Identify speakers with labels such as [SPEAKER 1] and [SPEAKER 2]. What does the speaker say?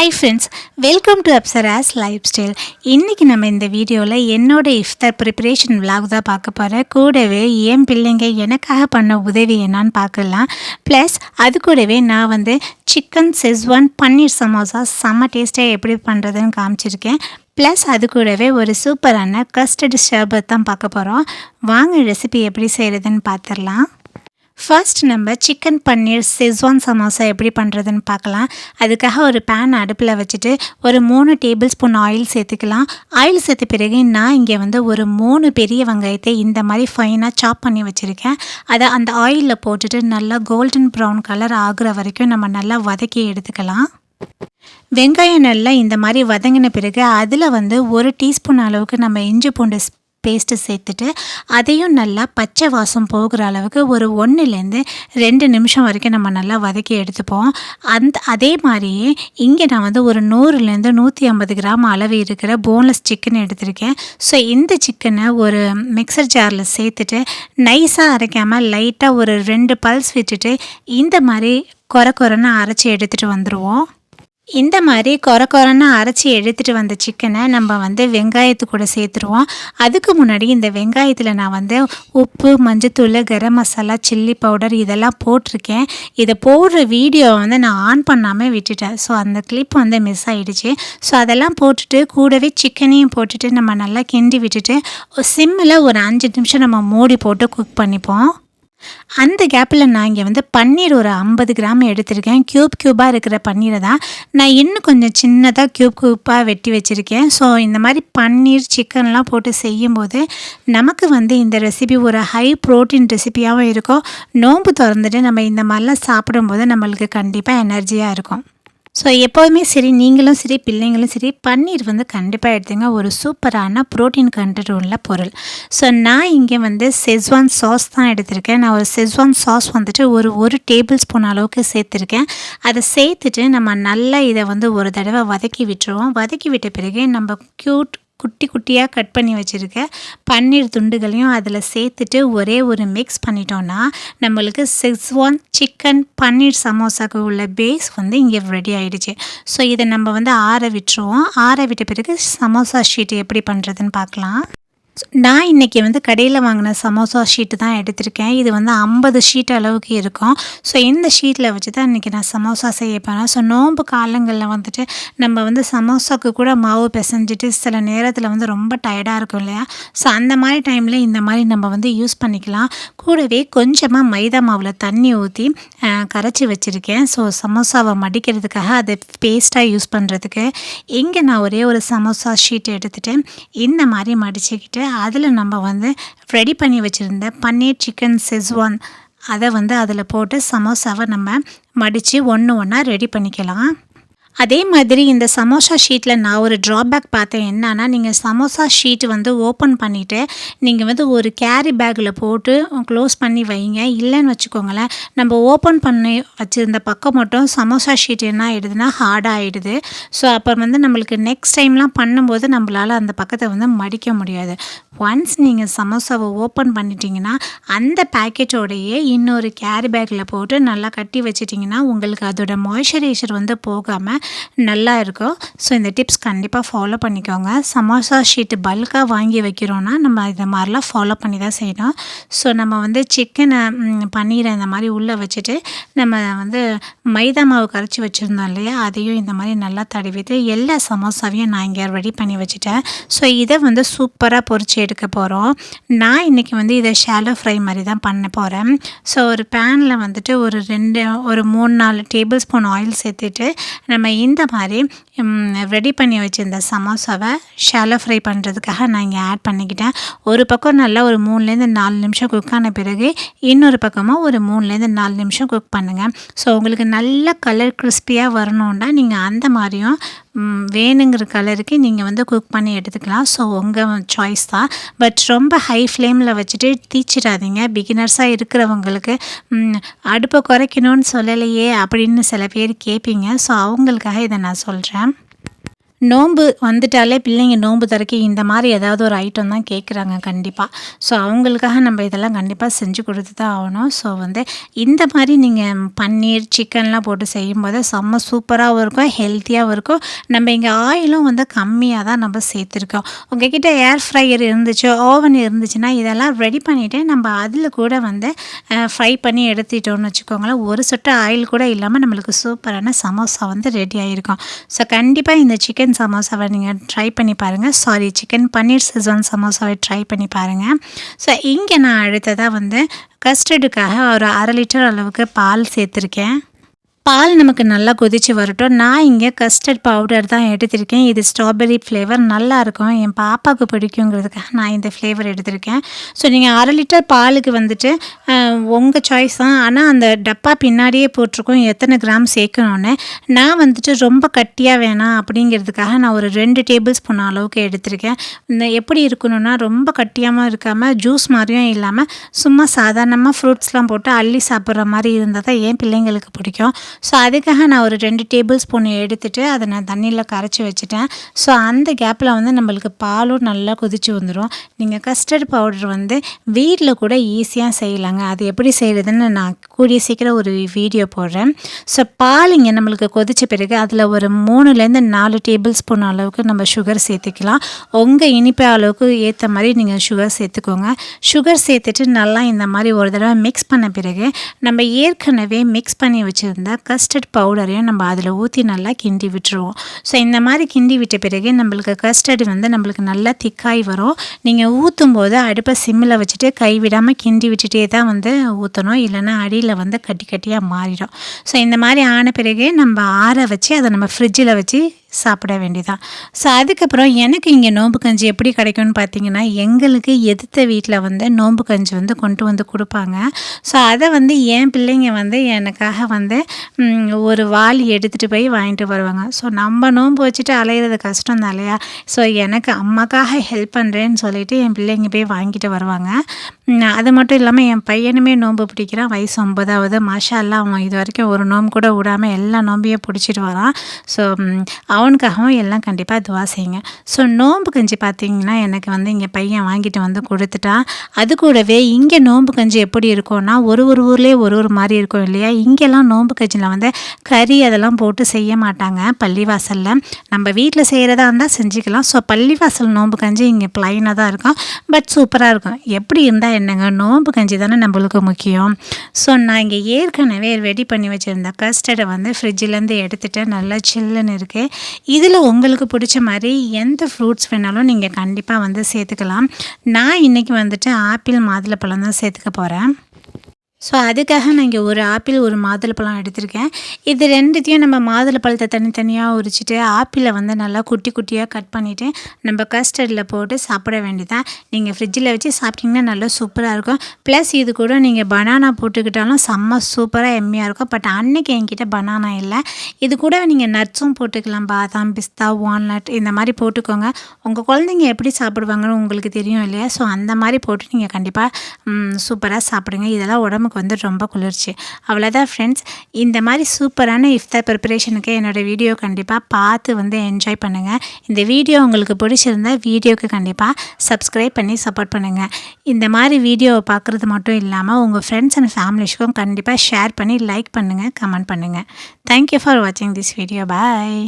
[SPEAKER 1] Hi friends, welcome to Apsara's life style. இன்றைக்கி நம்ம இந்த வீடியோவில் என்னோடய இஃப்தார் ப்ரிப்பரேஷன் விலாக் தான் பார்க்க போகிறேன். கூடவே என் பிள்ளைங்க எனக்காக பண்ண உதவி என்னான்னு பார்க்கலாம். ப்ளஸ் அது கூடவே நான் சிக்கன் செஸ்வான் பன்னீர் சமோசா செம்ம டேஸ்ட்டாக எப்படி பண்ணுறதுன்னு காமிச்சிருக்கேன். ப்ளஸ் அது கூடவே ஒரு சூப்பரான கஸ்டர்டு ஷர்பத் தான் பார்க்க போகிறோம். வாங்க ரெசிபி எப்படி செய்கிறதுன்னு பார்த்துடலாம். ஃபர்ஸ்ட் நம்ம சிக்கன் பன்னீர் செஸ்வான் சமோசா எப்படி பண்ணுறதுன்னு பார்க்கலாம். அதுக்காக ஒரு பேன் அடுப்பில் வச்சுட்டு ஒரு 3 டேபிள் ஸ்பூன் ஆயில் சேர்த்துக்கலாம். ஆயில் சேர்த்த பிறகு நான் இங்கே ஒரு 3 பெரிய வெங்காயத்தை இந்த மாதிரி ஃபைனாக சாப் பண்ணி வச்சுருக்கேன். அதை அந்த ஆயிலில் போட்டுட்டு நல்லா கோல்டன் ப்ரௌன் கலர் ஆகுற வரைக்கும் நம்ம நல்லா வதக்கி எடுத்துக்கலாம். வெங்காயம் நல்லா இந்த மாதிரி வதங்கின பிறகு அதில் 1 டீஸ்பூன் அளவுக்கு நம்ம இஞ்சி பூண்டு பேஸ்ட்டு சேர்த்துட்டு அதையும் நல்லா பச்சை வாசம் போகிற அளவுக்கு ஒரு 1-2 நிமிஷம் வரைக்கும் நம்ம நல்லா வதக்கி எடுத்துப்போம். அதே மாதிரியே இங்கே நான் ஒரு 100-150 கிராம் அளவு இருக்கிற போன்லெஸ் சிக்கன் எடுத்திருக்கேன். ஸோ இந்த சிக்கனை ஒரு மிக்சர் ஜாரில் சேர்த்துட்டு நைஸாக அரைக்காமல் லைட்டாக ஒரு 2 பல்ஸ் விட்டுட்டு இந்த மாதிரி கொரன்னு அரைச்சி எடுத்துகிட்டு வந்துடுவோம். இந்த மாதிரி கொரன்னு அரைச்சி எடுத்துகிட்டு வந்த சிக்கனை நம்ம வெங்காயத்து கூட சேர்த்துருவோம். அதுக்கு முன்னாடி இந்த வெங்காயத்தில் நான் உப்பு, மஞ்சத்தூள், கரம் மசாலா, சில்லி பவுடர் இதெல்லாம் போட்டிருக்கேன். இதை போடுற வீடியோ நான் ஆன் பண்ணாமல் விட்டுட்டேன். ஸோ அந்த கிளிப் மிஸ் ஆகிடுச்சு. ஸோ அதெல்லாம் போட்டுட்டு கூடவே சிக்கனையும் போட்டுட்டு நம்ம நல்லா கிண்டி விட்டுட்டு சிம்மில் ஒரு 5 நிமிஷம் நம்ம மூடி போட்டு குக் பண்ணிப்போம். அந்த கேப்பில் நான் இங்கே பன்னீர் ஒரு 50 கிராம் எடுத்திருக்கேன். க்யூபாக இருக்கிற பன்னீரை தான் நான் இன்னும் கொஞ்சம் சின்னதாக க்யூப்பாக வெட்டி வச்சுருக்கேன். ஸோ இந்த மாதிரி பன்னீர் சிக்கன்லாம் போட்டு செய்யும்போது நமக்கு இந்த ரெசிபி ஒரு ஹை ப்ரோட்டீன் ரெசிபியாகவும் இருக்கும். நோன்பு திறந்துட்டு நம்ம இந்த மாதிரிலாம் சாப்பிடும்போது நம்மளுக்கு கண்டிப்பாக எனர்ஜியாக இருக்கும். ஸோ எப்போதுமே சரி, நீங்களும் சரி, பிள்ளைங்களும் சரி, பன்னீர் கண்டிப்பாக எடுத்துங்க. ஒரு சூப்பரான ப்ரோட்டீன் கண்டென்ட் உள்ள பொருள். ஸோ நான் இங்கே செஸ்வான் சாஸ் தான் எடுத்திருக்கேன். நான் ஒரு செஸ்வான் சாஸ் ஒரு டேபிள் ஸ்பூன் அளவுக்கு சேர்த்துருக்கேன். அதை சேர்த்துட்டு நம்ம நல்லா இதை ஒரு தடவை வதக்கி விட்டுருவோம். வதக்கி விட்ட பிறகு நம்ம குட்டி குட்டியாக கட் பண்ணி வச்சுருக்க பன்னீர் துண்டுகளையும் அதில் சேர்த்துட்டு ஒரே ஒரு மிக்ஸ் பண்ணிட்டோன்னா நம்மளுக்கு செஸ்வான் சிக்கன் பன்னீர் சமோசாவுக்கு உள்ள பேஸ் இங்கே ரெடி ஆகிடுச்சு. ஸோ இதை நம்ம ஆற விட்டுருவோம். ஆற விட்ட பிறகு சமோசா ஷீட் எப்படி பண்ணுறதுன்னு பார்க்கலாம். நான் இன்றைக்கி கடையில் வாங்கின சமோசா ஷீட்டு தான் எடுத்திருக்கேன். இது 50 ஷீட் அளவுக்கு இருக்கும். ஸோ இந்த ஷீட்டில் வச்சு தான் இன்றைக்கி நான் சமோசா செய்ய போகிறேன். ஸோ நோன்பு காலங்களில் நம்ம சமோசாவுக்கு கூட மாவு பிசைஞ்சிட்டு சில நேரத்தில் ரொம்ப டயர்டாக இருக்கும் இல்லையா? ஸோ அந்த மாதிரி டைமில் இந்த மாதிரி நம்ம யூஸ் பண்ணிக்கலாம். கூடவே கொஞ்சமாக மைதா மாவில் தண்ணி ஊற்றி கரைச்சி வச்சுருக்கேன். ஸோ சமோசாவை மடிக்கிறதுக்காக அதை பேஸ்ட்டாக யூஸ் பண்ணுறதுக்கு இங்கே நான் ஒரே ஒரு சமோசா ஷீட் எடுத்துகிட்டு இந்த மாதிரி மடிச்சுக்கிட்டு அதில் நம்ம ரெடி பண்ணி வச்சுருந்த பன்னீர் சிக்கன் செஸ்வான் அதை அதில் போட்டு சமோசாவை நம்ம மடித்து ஒன்றா ரெடி பண்ணிக்கலாம். அதே மாதிரி இந்த சமோசா ஷீட்டில் நான் ஒரு ட்ராபேக் பார்த்தேன். என்னன்னா, நீங்கள் சமோசா ஷீட் ஓப்பன் பண்ணிவிட்டு நீங்கள் ஒரு கேரி பேக்கில் போட்டு க்ளோஸ் பண்ணி வைங்க. இல்லைன்னு வச்சுக்கோங்களேன், நம்ம ஓப்பன் பண்ணி வச்சுருந்த பக்கம் மட்டும் சமோசா ஷீட் என்ன ஆகிடுதுன்னா ஹார்டாக ஆகிடுது. ஸோ அப்போ நம்மளுக்கு நெக்ஸ்ட் டைம்லாம் பண்ணும்போது நம்மளால் அந்த பக்கத்தை மடிக்க முடியாது. ஒன்ஸ் நீங்கள் சமோசாவை ஓப்பன் பண்ணிட்டீங்கன்னா அந்த பேக்கெட்டோடையே இன்னொரு கேரி பேக்கில் போட்டு நல்லா கட்டி வச்சிட்டிங்கன்னா உங்களுக்கு அதோட மாய்ஸ்சரைசர் போகாமல் நல்லா இருக்கும். ஸோ இந்த டிப்ஸ் கண்டிப்பாக ஃபாலோ பண்ணிக்கோங்க. சமோசா ஷீட்டு பல்காக வாங்கி வைக்கிறோன்னா நம்ம இதை மாதிரிலாம் ஃபாலோ பண்ணி தான் செய்யணும். ஸோ நம்ம சிக்கனை பன்னீரை இந்த மாதிரி உள்ளே வச்சுட்டு நம்ம மைதா மாவு கரைச்சி வச்சுருந்தோம் இல்லையா, அதையும் இந்த மாதிரி நல்லா தடவிட்டு எல்லா சமோசாவையும் நான் இங்கே ரெடி பண்ணி வச்சுட்டேன். ஸோ இதை சூப்பராக பொரிச்சு எடுக்க போகிறோம். நான் இன்றைக்கி இதை ஷாலோ ஃப்ரை மாதிரி தான் பண்ண போகிறேன். ஸோ ஒரு பேனில் ஒரு 3-4 டேபிள் ஸ்பூன் ஆயில் சேர்த்துட்டு நம்ம இந்த மாதிரி ரெடி பண்ணி வச்சுருந்த சமோசாவை ஷாலோ ஃப்ரை பண்ணுறதுக்காக நான் இங்கே ஆட் பண்ணிக்கிட்டேன். ஒரு பக்கம் நல்லா ஒரு 3-4 நிமிஷம் குக் ஆன பிறகு இன்னொரு பக்கமாக ஒரு 3-4 நிமிஷம் குக் பண்ணுங்கள். ஸோ உங்களுக்கு நல்ல கலர் கிறிஸ்பியாக வரணுன்னா நீங்கள் அந்த மாதிரியும் வேணுங்கிற கலருக்கு நீங்கள் குக் பண்ணி எடுத்துக்கலாம். ஸோ உங்கள் சாய்ஸ் தான். பட் ரொம்ப ஹை ஃப்ளேமில் வச்சுட்டு தீச்சிடாதீங்க. பிகினர்ஸாக இருக்கிறவங்களுக்கு அடுப்பை குறைக்கணும்னு சொல்லலையே அப்படின்னு சில பேர் கேட்பீங்க. ஸோ அவங்களுக்காக இதை நான் சொல்கிறேன். நோன்பு வந்துட்டாலே பிள்ளைங்க நோன்பு திறக்க இந்த மாதிரி ஏதாவது ஒரு ஐட்டம் தான் கேட்குறாங்க கண்டிப்பாக. ஸோ அவங்களுக்காக நம்ம இதெல்லாம் கண்டிப்பாக செஞ்சு கொடுத்து தான் ஆகணும். ஸோ இந்த மாதிரி நீங்கள் பன்னீர் சிக்கன்லாம் போட்டு செய்யும்போது செம்ம சூப்பராகவும் இருக்கும், ஹெல்த்தியாகவும் இருக்கும். நம்ம இங்கே ஆயிலும் கம்மியாக தான் நம்ம சேர்த்துருக்கோம். உங்ககிட்ட ஏர் ஃப்ரையர் இருந்துச்சு, ஓவன் இருந்துச்சுன்னா இதெல்லாம் ரெடி பண்ணிவிட்டு நம்ம அதில் கூட ஃப்ரை பண்ணி எடுத்துட்டோம்னு வச்சுக்கோங்களேன், ஒரு சொட்டு ஆயில் கூட இல்லாமல் நம்மளுக்கு சூப்பரான சமோசா ரெடி ஆகிருக்கும். ஸோ கண்டிப்பாக இந்த சிக்கன் சமோசாவை நீங்கள் ட்ரை பண்ணி பாருங்கள். சிக்கன் பன்னீர் செஸ்வான் சமோசாவை ட்ரை பண்ணி பாருங்கள். ஸோ இங்கே நான் அடுத்ததாக கஸ்டர்டுக்காக ஒரு 1/2 லிட்டர் அளவுக்கு பால் சேர்த்துருக்கேன். பால் நமக்கு நல்லா கொதித்து வரட்டும். நான் இங்கே கஸ்டர்ட் பவுடர் தான் எடுத்திருக்கேன். இது ஸ்ட்ராபெர்ரி ஃப்ளேவர் நல்லாயிருக்கும், என் பாப்பாவுக்கு பிடிக்குங்கிறதுக்காக நான் இந்த ஃப்ளேவர் எடுத்திருக்கேன். ஸோ நீங்கள் 1/2 லிட்டர் பாலுக்கு உங்கள் சாய்ஸ் தான். ஆனால் அந்த டப்பா பின்னாடியே போட்டிருக்கோம் எத்தனை கிராம் சேர்க்கணுன்னு. நான் ரொம்ப கட்டியாக வேணாம் அப்படிங்கிறதுக்காக நான் ஒரு 2 டேபிள் ஸ்பூன் அளவுக்கு எடுத்திருக்கேன். இந்த எப்படி இருக்கணும்னா ரொம்ப கட்டியாகவும் இருக்காமல் ஜூஸ் மாதிரியும் இல்லாமல் சும்மா சாதாரணமாக ஃப்ரூட்ஸ்லாம் போட்டு அள்ளி சாப்பிட்ற மாதிரி இருந்தால் தான் என் பிள்ளைங்களுக்கு பிடிக்கும். ஸோ அதுக்காக நான் ஒரு 2 டேபிள் ஸ்பூன் எடுத்துகிட்டு அதை நான் தண்ணியில் கரைச்சி வச்சுட்டேன். ஸோ அந்த கேப்பில் நம்மளுக்கு பாலும் நல்லா கொதித்து வந்துடும். நீங்கள் கஸ்டர்ட் பவுடர் வீட்டில் கூட ஈஸியாக செய்யலாங்க. அது எப்படி செய்கிறதுன்னு நான் கூடிய சீக்கிரம் ஒரு வீடியோ போடுறேன். ஸோ பால் இங்கே நம்மளுக்கு கொதித்த பிறகு அதில் ஒரு 3லேருந்து 4 டேபிள் ஸ்பூன் அளவுக்கு நம்ம சுகர் சேர்த்துக்கலாம். உங்கள் இனிப்பு அளவுக்கு ஏற்ற மாதிரி நீங்கள் சுகர் சேர்த்துக்கோங்க. சுகர் சேர்த்துட்டு நல்லா இந்த மாதிரி ஒரு தடவை மிக்ஸ் பண்ண பிறகு நம்ம ஏற்கனவே மிக்ஸ் பண்ணி வச்சுருந்த கஸ்டர்ட் பவுடரையும் நம்ம அதில் ஊற்றி நல்லா கிண்டி விட்டுருவோம். ஸோ இந்த மாதிரி கிண்டி விட்ட பிறகு நம்மளுக்கு கஸ்டர்டு நம்மளுக்கு நல்லா திக்காய் வரும். நீங்கள் ஊற்றும் போது அடுப்பை சிம்மில் வச்சுட்டு கைவிடாமல் கிண்டி விட்டுட்டே தான் ஊற்றணும், இல்லைன்னா அடியில் கட்டி கட்டியாக மாறிடும். ஸோ இந்த மாதிரி ஆன பிறகு நம்ம ஆற வச்சு அதை நம்ம ஃப்ரிட்ஜில் வச்சு சாப்பிட வேண்டியதான். ஸோ அதுக்கப்புறம் எனக்கு இங்கே நோம்பு கஞ்சி எப்படி கிடைக்கும்னு பார்த்தீங்கன்னா, எங்களுக்கு எதிர்த்த வீட்டில் நோம்பு கஞ்சி கொண்டு கொடுப்பாங்க. ஸோ அதை என் பிள்ளைங்க எனக்காக ஒரு வாளி எடுத்துகிட்டு போய் வாங்கிட்டு வருவாங்க. ஸோ நம்ம நோன்பு வச்சுட்டு அலையிறது கஷ்டம் தான் இல்லையா? ஸோ எனக்கு அம்மாக்காக ஹெல்ப் பண்ணுறேன்னு சொல்லிவிட்டு என் பிள்ளைங்க போய் வாங்கிட்டு வருவாங்க. அது மட்டும் இல்லாமல் என் பையனுமே நோன்பு பிடிக்கிறான், வயசு 9வது. மாஷா அல்லாஹ், அவன் இது வரைக்கும் ஒரு நோன்பு கூட விடாமல் எல்லா நோம்பையும் பிடிச்சிட்டு வரான். ஸோ அவனுக்காகவும் எல்லாம் கண்டிப்பாக துவா செய்யுங்க. ஸோ நோன்பு கஞ்சி பார்த்திங்கன்னா எனக்கு இங்கே பையன் வாங்கிட்டு கொடுத்துட்டான். அது கூடவே இங்கே நோன்பு கஞ்சி எப்படி இருக்கும்னா ஒரு ஊர்லேயே ஒரு மாதிரி இருக்கும் இல்லையா? இங்கெல்லாம் நோன்பு கஞ்சியில் கறி அதெல்லாம் போட்டு செய்ய மாட்டாங்க பள்ளிவாசலில். நம்ம வீட்டில் செய்கிறதா இருந்தால் செஞ்சுக்கலாம். ஸோ பள்ளிவாசல் நோன்பு கஞ்சி இங்கே ப்ளைனாக தான் இருக்கும், பட் சூப்பராக இருக்கும். எப்படி இருந்தால் என்னங்க, நோன்பு கஞ்சி தானே நம்மளுக்கு முக்கியம். ஸோ நான் இங்கே ஏற்கனவே ரெடி பண்ணி வச்சுருந்த கஸ்டர்டை ஃப்ரிட்ஜிலேருந்து எடுத்துகிட்டு நல்லா சில்லுன்னு இருக்குது. இதில் உங்களுக்கு பிடிச்ச மாதிரி எந்த ஃப்ரூட்ஸ் வேணாலும் நீங்கள் கண்டிப்பாக சேர்த்துக்கலாம். நான் இன்றைக்கி ஆப்பிள் மாதுளப்பழம் தான் சேர்த்துக்க போகிறேன். ஸோ அதுக்காக நான் இங்கே ஒரு ஆப்பிள் ஒரு மாதுளப்பழம் எடுத்திருக்கேன். இது ரெண்டுத்தையும் நம்ம மாதுளப்பழத்தை தனித்தனியாக உரிச்சிட்டு ஆப்பிளை நல்லா குட்டி குட்டியாக கட் பண்ணிவிட்டு நம்ம கஸ்டர்டில் போட்டு சாப்பிட வேண்டியதான். நீங்கள் ஃப்ரிட்ஜில் வச்சு சாப்பிட்டிங்கன்னா நல்லா சூப்பராக இருக்கும். ப்ளஸ் இது கூட நீங்கள் பனானா போட்டுக்கிட்டாலும் செம்ம சூப்பராக எம்மியாக இருக்கும். பட் அன்றைக்கி என்கிட்ட பனானா இல்லை. இது கூட நீங்கள் நட்ஸும் போட்டுக்கலாம், பாதாம், பிஸ்தா, வால்நட் இந்த மாதிரி போட்டுக்கோங்க. உங்கள் குழந்தைங்க எப்படி சாப்பிடுவாங்கன்னு உங்களுக்கு தெரியும் இல்லையா? ஸோ அந்த மாதிரி போட்டு நீங்கள் கண்டிப்பாக சூப்பராக சாப்பிடுங்க. இதெல்லாம் உடம்புக்கு ரொம்ப குளிர்ச்சி. அவ்வளோதான் ஃப்ரெண்ட்ஸ், இந்த மாதிரி சூப்பரான இஃப்தார் ப்ரிப்பரேஷனுக்கு என்னோடய வீடியோ கண்டிப்பாக பார்த்து என்ஜாய் பண்ணுங்கள். இந்த வீடியோ உங்களுக்கு பிடிச்சிருந்தா வீடியோவுக்கு கண்டிப்பாக சப்ஸ்கிரைப் பண்ணி சப்போர்ட் பண்ணுங்கள். இந்த மாதிரி வீடியோவை பார்க்குறது மட்டும் இல்லாமல் உங்கள் ஃப்ரெண்ட்ஸ் அண்ட் ஃபேமிலிஸ்க்கும் கண்டிப்பாக ஷேர் பண்ணி லைக் பண்ணுங்கள், கமெண்ட் பண்ணுங்கள். தேங்க்யூ ஃபார் வாட்சிங் திஸ் வீடியோ. பாய்.